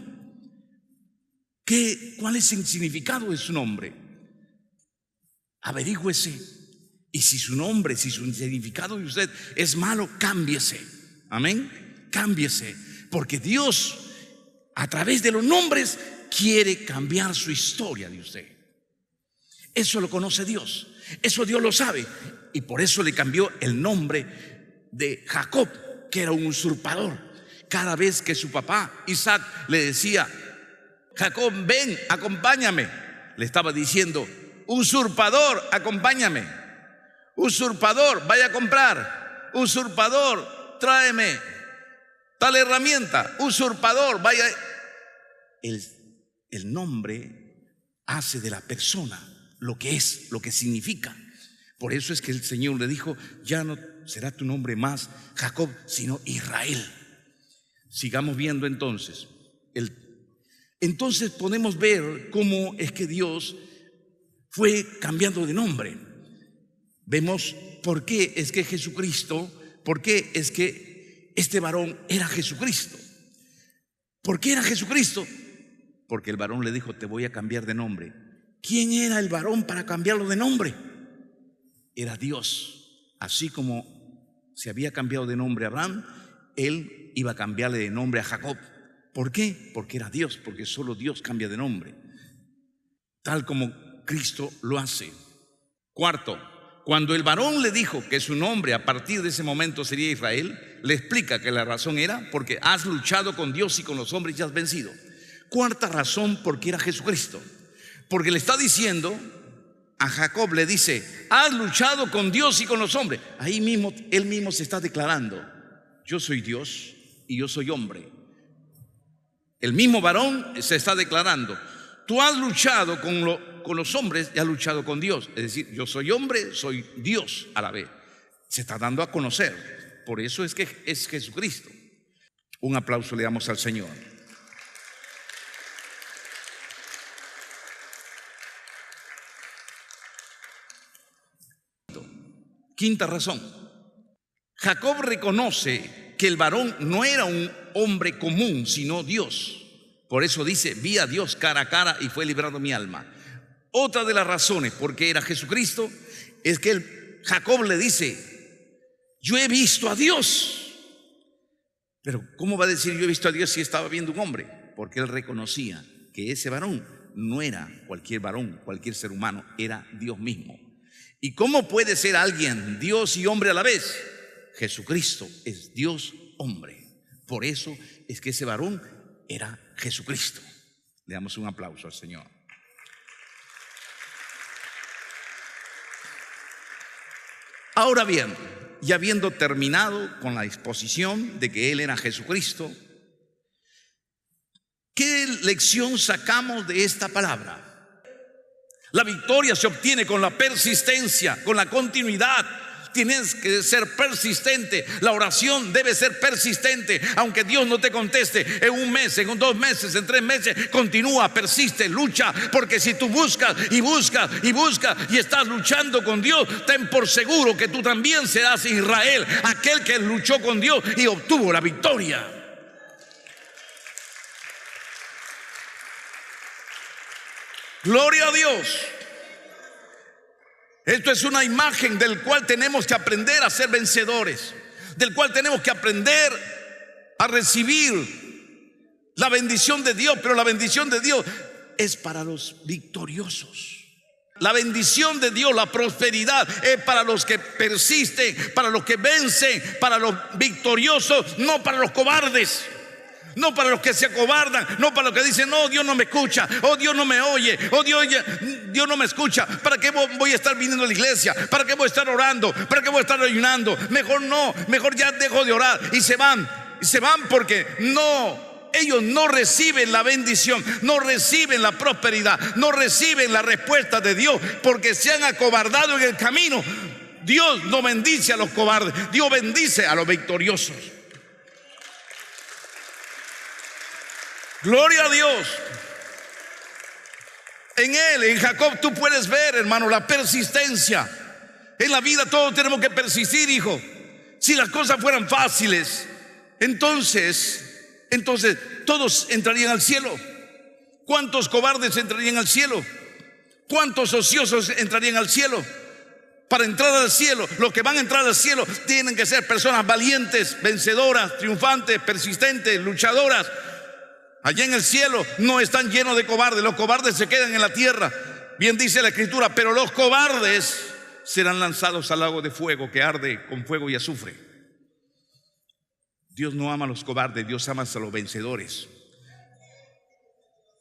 ¿Cuál es el significado de su nombre? Averígüese. Y si su nombre, si su significado de usted es malo, cámbiese. Amén. Cámbiese. Porque Dios, a través de los nombres, quiere cambiar su historia de usted. Eso lo conoce Dios. Eso Dios lo sabe. Y por eso le cambió el nombre de Jacob, que era un usurpador. Cada vez que su papá Isaac le decía: Jacob, ven, acompáñame, le estaba diciendo: usurpador, acompáñame. Usurpador, vaya a comprar. Usurpador, tráeme tal herramienta. Usurpador, vaya. El nombre hace de la persona lo que es, lo que significa. Por eso es que el Señor le dijo: ya no será tu nombre más Jacob, sino Israel. Sigamos viendo entonces. Entonces podemos ver cómo es que Dios fue cambiando de nombre. Vemos por qué es que Jesucristo, por qué es que este varón era Jesucristo. ¿Por qué era Jesucristo? Porque el varón le dijo: te voy a cambiar de nombre. ¿Quién era el varón para cambiarlo de nombre? Era Dios. Así como se había cambiado de nombre a Abraham, él iba a cambiarle de nombre a Jacob. ¿Por qué? Porque era Dios, porque solo Dios cambia de nombre, tal como Cristo lo hace. Cuarto, cuando el varón le dijo que su nombre a partir de ese momento sería Israel, le explica que la razón era porque has luchado con Dios y con los hombres y has vencido. Cuarta razón, porque era Jesucristo. Porque le está diciendo a Jacob, le dice: has luchado con Dios y con los hombres. Ahí mismo, él mismo se está declarando: yo soy Dios y yo soy hombre. El mismo varón se está declarando: tú has luchado con los hombres y has luchado con Dios. Es decir, yo soy hombre, soy Dios a la vez. Se está dando a conocer. Por eso es que es Jesucristo. Un aplauso le damos al Señor. Quinta razón. Jacob reconoce que el varón no era un hombre común, sino Dios. Por eso dice, vi a Dios cara a cara y fue librado mi alma. Otra de las razones por qué era Jesucristo es que Jacob le dice, yo he visto a Dios. Pero ¿cómo va a decir yo he visto a Dios si estaba viendo un hombre? Porque él reconocía que ese varón no era cualquier varón, cualquier ser humano, era Dios mismo. ¿Y cómo puede ser alguien Dios y hombre a la vez? Jesucristo es Dios hombre. Por eso es que ese varón era Jesucristo. Le damos un aplauso al Señor. Ahora bien, ya habiendo terminado con la exposición de que Él era Jesucristo, ¿qué lección sacamos de esta palabra? La victoria se obtiene con la persistencia, con la continuidad. Tienes que ser persistente. La oración debe ser persistente. Aunque Dios no te conteste en un mes, en 2 meses, en 3 meses, continúa, persiste, lucha. Porque si tú buscas y buscas y buscas y estás luchando con Dios, ten por seguro que tú también serás Israel, aquel que luchó con Dios y obtuvo la victoria. Gloria a Dios. Esto es una imagen del cual tenemos que aprender a ser vencedores, del cual tenemos que aprender a recibir la bendición de Dios. Pero la bendición de Dios es para los victoriosos. La bendición de Dios, la prosperidad, es para los que persisten, para los que vencen, para los victoriosos, no para los cobardes. No para los que se acobardan, no para los que dicen, no, Dios no me escucha, oh, Dios no me oye, oh, Dios no me escucha. ¿Para qué voy a estar viniendo a la iglesia? ¿Para qué voy a estar orando? ¿Para qué voy a estar ayunando? Mejor no, mejor ya dejo de orar. Y se van porque ellos no reciben la bendición, no reciben la prosperidad, no reciben la respuesta de Dios, porque se han acobardado en el camino. Dios no bendice a los cobardes, Dios bendice a los victoriosos. Gloria a Dios. En él, en Jacob, tú puedes ver, hermano, la persistencia. En la vida todos tenemos que persistir, hijo. Si las cosas fueran fáciles, entonces todos entrarían al cielo. ¿Cuántos cobardes entrarían al cielo? ¿Cuántos ociosos entrarían al cielo? Para entrar al cielo, los que van a entrar al cielo tienen que ser personas valientes, vencedoras, triunfantes, persistentes, luchadoras. Allá en el cielo no están llenos de cobardes. Los cobardes se quedan en la tierra. Bien dice la Escritura, pero los cobardes serán lanzados al lago de fuego que arde con fuego y azufre. Dios no ama a los cobardes, Dios ama a los vencedores.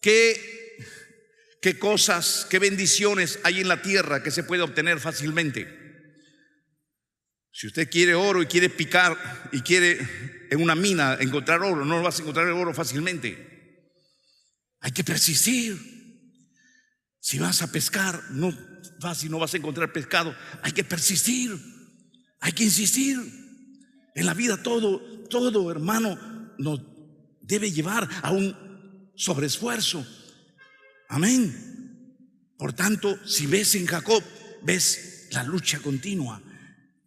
¿Qué cosas, qué bendiciones hay en la tierra que se puede obtener fácilmente? Si usted quiere oro y quiere picar y quiere en una mina encontrar oro, no vas a encontrar el oro fácilmente. Hay que persistir. Si vas a pescar, no vas a encontrar pescado. Hay que persistir, hay que insistir. En la vida todo, hermano, nos debe llevar a un sobreesfuerzo. Amén. Por tanto, si ves en Jacob, ves la lucha continua.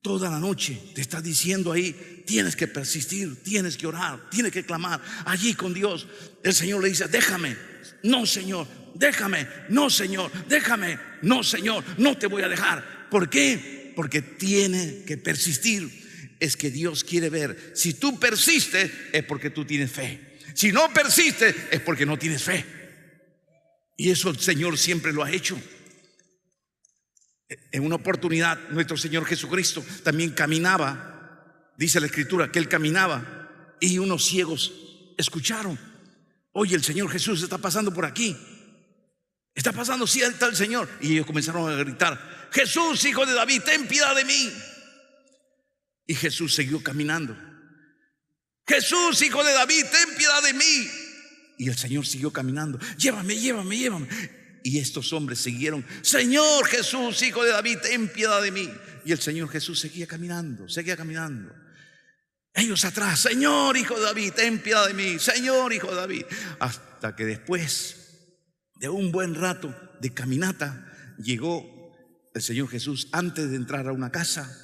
Toda la noche te está diciendo ahí, tienes que persistir, tienes que orar, tienes que clamar allí con Dios. El Señor le dice, déjame. No, Señor, déjame. No, Señor, déjame. No, Señor, no te voy a dejar. ¿Por qué? Porque tiene que persistir. Es que Dios quiere ver. Si tú persistes, es porque tú tienes fe. Si no persistes, es porque no tienes fe. Y eso el Señor siempre lo ha hecho. En una oportunidad nuestro Señor Jesucristo también caminaba. Dice la Escritura que Él caminaba y unos ciegos escucharon. Oye, el Señor Jesús está pasando por aquí. Está pasando, sí, está el Señor. Y ellos comenzaron a gritar, Jesús, hijo de David, ten piedad de mí. Y Jesús siguió caminando. Jesús, hijo de David, ten piedad de mí. Y el Señor siguió caminando. Llévame. Y estos hombres siguieron, Señor Jesús, hijo de David, ten piedad de mí. Y el Señor Jesús seguía caminando. Ellos atrás, Señor, hijo de David, ten piedad de mí. Señor, hijo de David. Hasta que después de un buen rato de caminata, llegó el Señor Jesús. Antes de entrar a una casa,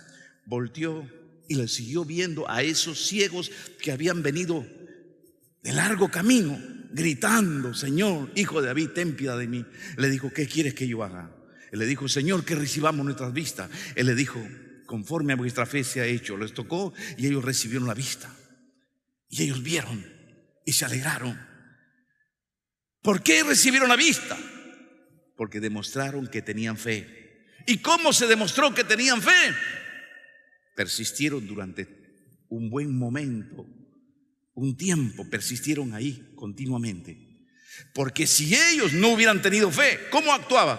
volteó y le siguió viendo a esos ciegos que habían venido de largo camino, gritando: Señor, Hijo de David, ten piedad de mí. Le dijo: ¿qué quieres que yo haga? Él le dijo: Señor, que recibamos nuestras vistas. Él le dijo: conforme a vuestra fe se ha hecho. Les tocó y ellos recibieron la vista. Y ellos vieron y se alegraron. ¿Por qué recibieron la vista? Porque demostraron que tenían fe. ¿Y cómo se demostró que tenían fe? Persistieron durante un buen momento, un tiempo, persistieron ahí continuamente. Porque si ellos no hubieran tenido fe, ¿cómo actuaban?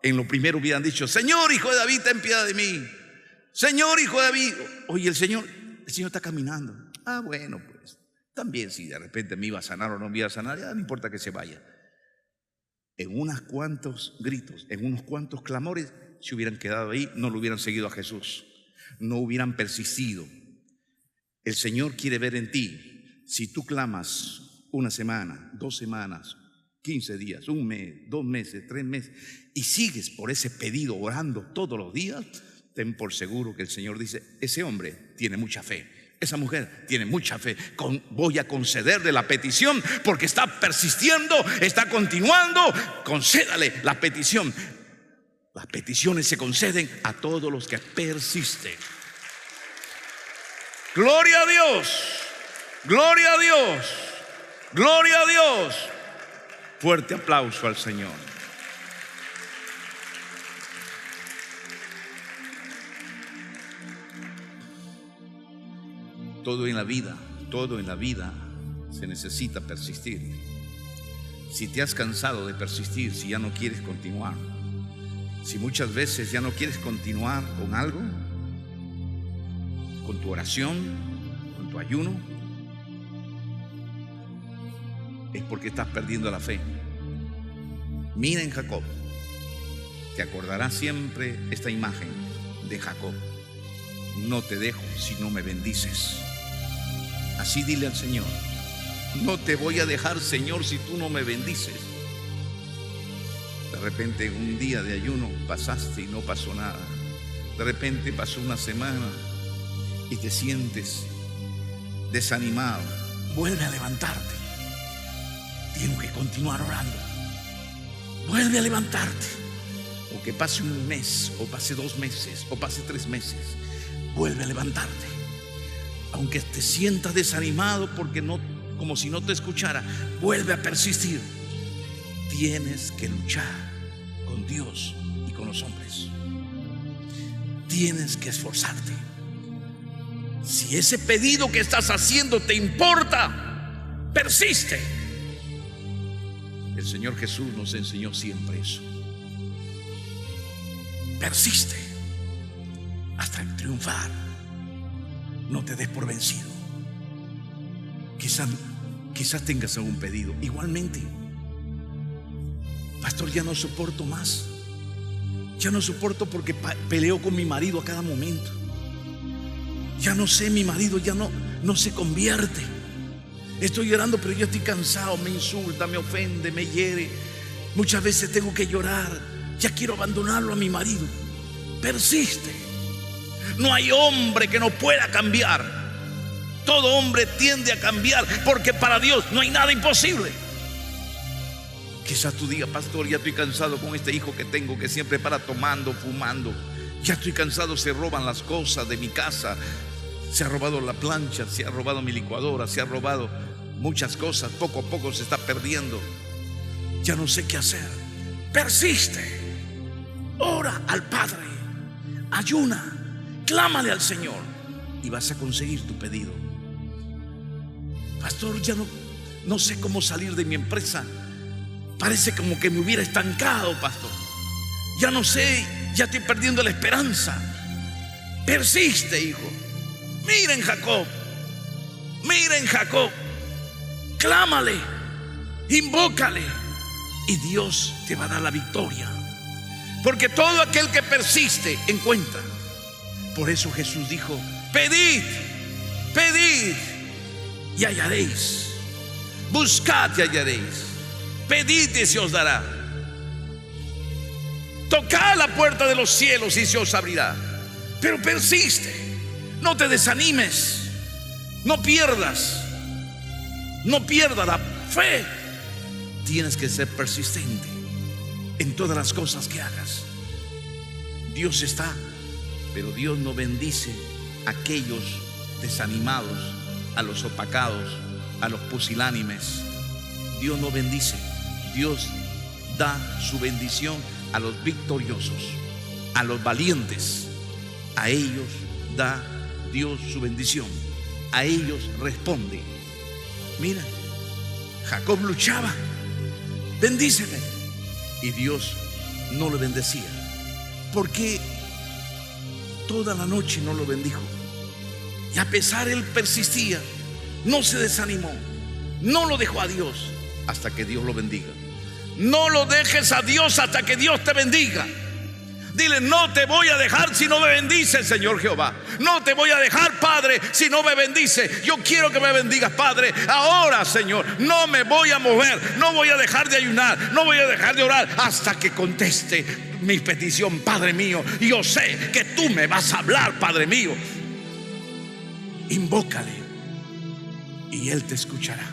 En lo primero hubieran dicho: Señor, Hijo de David, ten piedad de mí. Señor, Hijo de David. Oye, el Señor está caminando. Ah, bueno, pues también si de repente me iba a sanar o no me iba a sanar, ya no importa que se vaya. En unos cuantos gritos, en unos cuantos clamores, se hubieran quedado ahí, no lo hubieran seguido a Jesús, no hubieran persistido. El Señor quiere ver en ti, si tú clamas una semana, 2 semanas, 15 días, 1 mes, 2 meses, 3 meses, y sigues por ese pedido orando todos los días, ten por seguro que el Señor dice: ese hombre tiene mucha fe. Esa mujer tiene mucha fe. Voy a concederle la petición porque está persistiendo, está continuando. Concédale la petición. Las peticiones se conceden a todos los que persisten. Gloria a Dios. Gloria a Dios. Gloria a Dios. Fuerte aplauso al Señor. Todo en la vida se necesita persistir. Si te has cansado de persistir, si ya no quieres continuar, si muchas veces ya no quieres continuar con algo, con tu oración, con tu ayuno, es porque estás perdiendo la fe. Mira en Jacob, te acordarás siempre esta imagen de Jacob: no te dejo si no me bendices. Así dile al Señor: no te voy a dejar, Señor, si tú no me bendices. De repente un día de ayuno pasaste y no pasó nada. De repente pasó una semana y te sientes desanimado. Vuelve a levantarte. Tengo que continuar orando. Vuelve a levantarte. O que pase 1 mes, o pase 2 meses, o pase 3 meses. Vuelve a levantarte. Aunque te sientas desanimado porque no, como si no te escuchara, vuelve a persistir. Tienes que luchar con Dios y con los hombres. Tienes que esforzarte. Si ese pedido que estás haciendo te importa, persiste. El Señor Jesús nos enseñó siempre eso. Persiste hasta triunfar. No te des por vencido. Quizás tengas algún pedido. Igualmente: pastor, ya no soporto más. Ya no soporto porque peleo con mi marido a cada momento. Ya no sé, mi marido ya no se convierte. Estoy llorando, pero yo estoy cansado. Me insulta, me ofende, me hiere. Muchas veces tengo que llorar. Ya quiero abandonarlo a mi marido. Persiste. No hay hombre que no pueda cambiar. Todo hombre tiende a cambiar, porque para Dios no hay nada imposible. Quizás tú digas: pastor, ya estoy cansado con este hijo que tengo, que siempre para tomando, fumando. Ya estoy cansado, se roban las cosas de mi casa. Se ha robado la plancha, se ha robado mi licuadora, se ha robado muchas cosas. Poco a poco se está perdiendo. Ya no sé qué hacer. Persiste. Ora al Padre. Ayuna. Clámale al Señor y vas a conseguir tu pedido. Pastor, ya no sé cómo salir de mi empresa. Parece como que me hubiera estancado, pastor. Ya no sé, ya estoy perdiendo la esperanza. Persiste, hijo. Mira en Jacob. Mira en Jacob. Clámale, invócale, y Dios te va a dar la victoria. Porque todo aquel que persiste encuentra. Por eso Jesús dijo: pedid, pedid y hallaréis. Buscad y hallaréis. Pedid y se os dará. Tocad la puerta de los cielos y se os abrirá. Pero persiste, no te desanimes, no pierdas la fe. Tienes que ser persistente en todas las cosas que hagas. Dios está, pero Dios no bendice a aquellos desanimados, a los opacados, a los pusilánimes. Dios no bendice. Dios da su bendición a los victoriosos, a los valientes. A ellos da Dios su bendición, a ellos responde. Mira, Jacob luchaba, bendíceme, y Dios no lo bendecía. ¿Por qué toda la noche no lo bendijo? Y a pesar él persistía, no se desanimó, no lo dejó a Dios hasta que Dios lo bendiga. No lo dejes a Dios hasta que Dios te bendiga. Dile: no te voy a dejar si no me bendice el Señor Jehová. No te voy a dejar, Padre, si no me bendice. Yo quiero que me bendigas, Padre. Ahora, Señor, no me voy a mover, no voy a dejar de ayunar, no voy a dejar de orar hasta que conteste mi petición, Padre mío. Y yo sé que tú me vas a hablar, Padre mío. Invócale y Él te escuchará.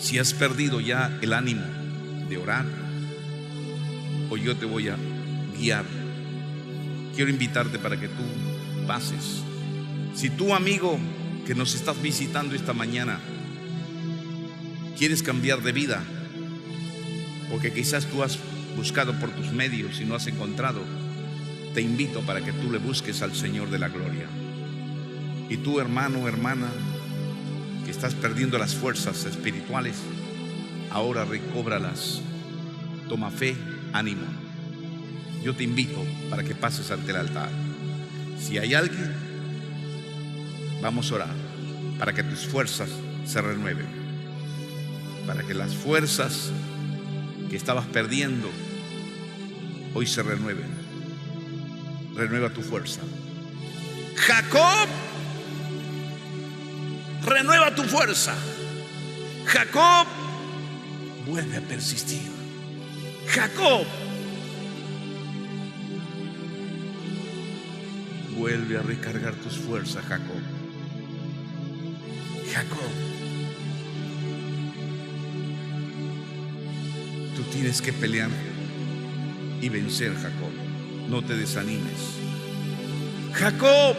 Si has perdido ya el ánimo de orar, hoy yo te voy a guiar. Quiero invitarte para que tú pases. Si tú, amigo, que nos estás visitando esta mañana, quieres cambiar de vida, porque quizás tú has buscado por tus medios y no has encontrado, te invito para que tú le busques al Señor de la gloria. Y tú, hermano o hermana, que estás perdiendo las fuerzas espirituales, ahora recóbralas. Toma fe, ánimo. Yo te invito para que pases ante el altar. Si hay alguien, vamos a orar para que tus fuerzas se renueven, para que las fuerzas que estabas perdiendo hoy se renueven. Renueva tu fuerza. Jacob, renueva tu fuerza. Jacob, vuelve a persistir. Jacob, vuelve a recargar tus fuerzas. Jacob, Jacob, tú tienes que pelear y vencer. Jacob, no te desanimes. Jacob,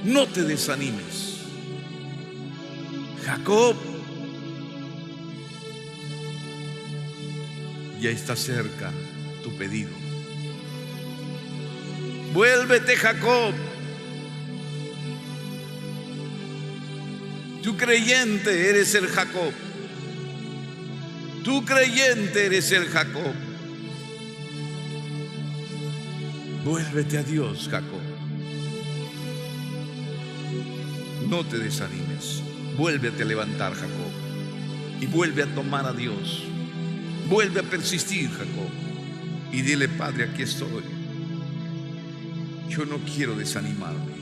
no te desanimes. Jacob, ya está cerca tu pedido. Vuélvete, Jacob. Tú creyente eres el Jacob. Tú creyente eres el Jacob. Vuélvete a Dios, Jacob. No te desanimes. Vuélvete a levantar, Jacob, y vuelve a tomar a Dios. Vuelve a persistir, Jacob, y dile: Padre, aquí estoy. Yo no quiero desanimarme.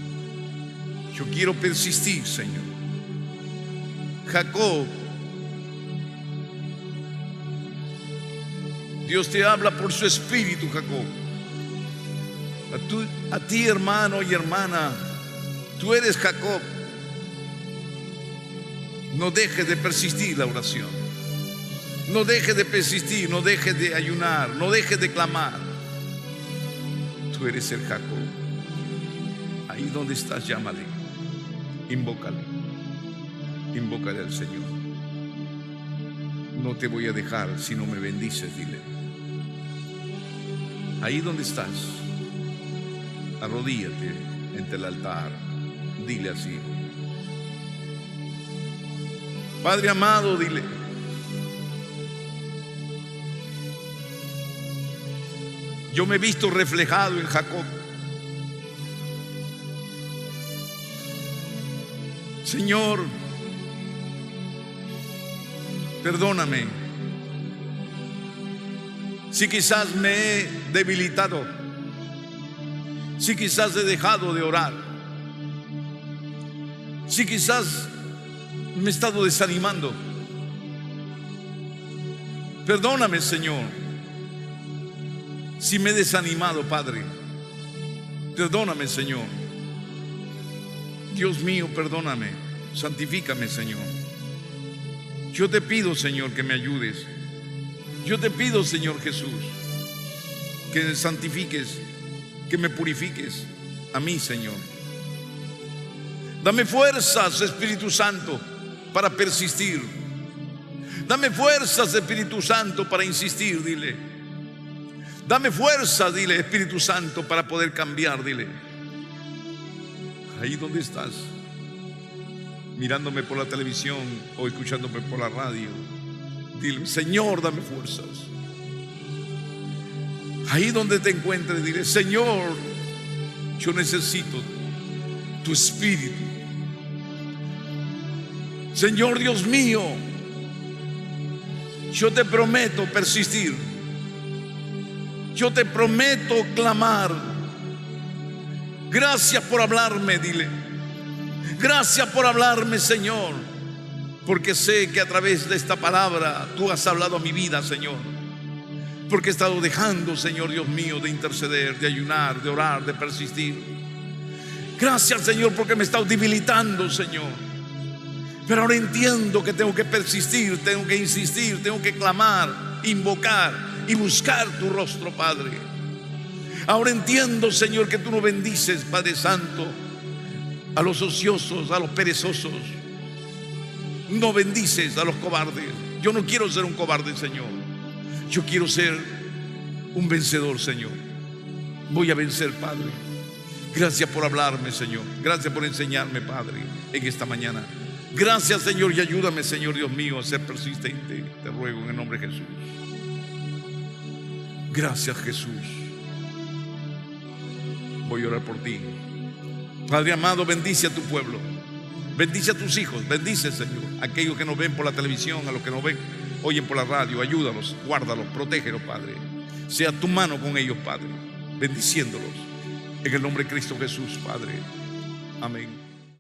Yo quiero persistir, Señor. Jacob, Dios te habla por su espíritu, Jacob. A ti, hermano y hermana, tú eres Jacob. No dejes de persistir la oración. No dejes de persistir, no dejes de ayunar, no dejes de clamar. Tú eres el Jacob. Ahí donde estás, llámale, invócale, invócale al Señor. No te voy a dejar si no me bendices, dile. Ahí donde estás, arrodíllate ante el altar, dile así: Padre amado, dile, yo me he visto reflejado en Jacob. Señor, perdóname si quizás me he debilitado, si quizás he dejado de orar, si quizás me he estado desanimando. Perdóname, Señor, si me he desanimado, Padre. Perdóname, Señor. Dios mío, perdóname. Santifícame, Señor. Yo te pido, Señor, que me ayudes. Yo te pido, Señor Jesús, que me santifiques, que me purifiques a mí, Señor. Dame fuerzas, Espíritu Santo, para persistir. Dame fuerzas, Espíritu Santo, para insistir, dile. Dame fuerzas, dile, Espíritu Santo, para poder cambiar, dile. Ahí donde estás, mirándome por la televisión o escuchándome por la radio, dile: Señor, dame fuerzas. Ahí donde te encuentres, dile: Señor, yo necesito tu Espíritu. Señor Dios mío, yo te prometo persistir. Yo te prometo clamar. Gracias por hablarme, dile. Gracias por hablarme, Señor, porque sé que a través de esta palabra tú has hablado a mi vida, Señor. Porque he estado dejando, Señor Dios mío, de interceder, de ayunar, de orar, de persistir. Gracias, Señor, porque me he estado debilitando, Señor. Pero ahora entiendo que tengo que persistir, tengo que insistir, tengo que clamar, invocar y buscar tu rostro, Padre. Ahora entiendo, Señor, que tú no bendices, Padre Santo, a los ociosos, a los perezosos. No bendices a los cobardes. Yo no quiero ser un cobarde, Señor. Yo quiero ser un vencedor, Señor. Voy a vencer, Padre. Gracias por hablarme, Señor. Gracias por enseñarme, Padre, en esta mañana. Gracias, Señor, y ayúdame, Señor Dios mío, a ser persistente. Te ruego en el nombre de Jesús. Gracias, Jesús. Voy a orar por ti. Padre amado, bendice a tu pueblo. Bendice a tus hijos. Bendice, Señor, a aquellos que nos ven por la televisión, a los que nos ven, oyen por la radio. Ayúdalos, guárdalos, protégelos, Padre. Sea tu mano con ellos, Padre, bendiciéndolos en el nombre de Cristo Jesús, Padre. Amén.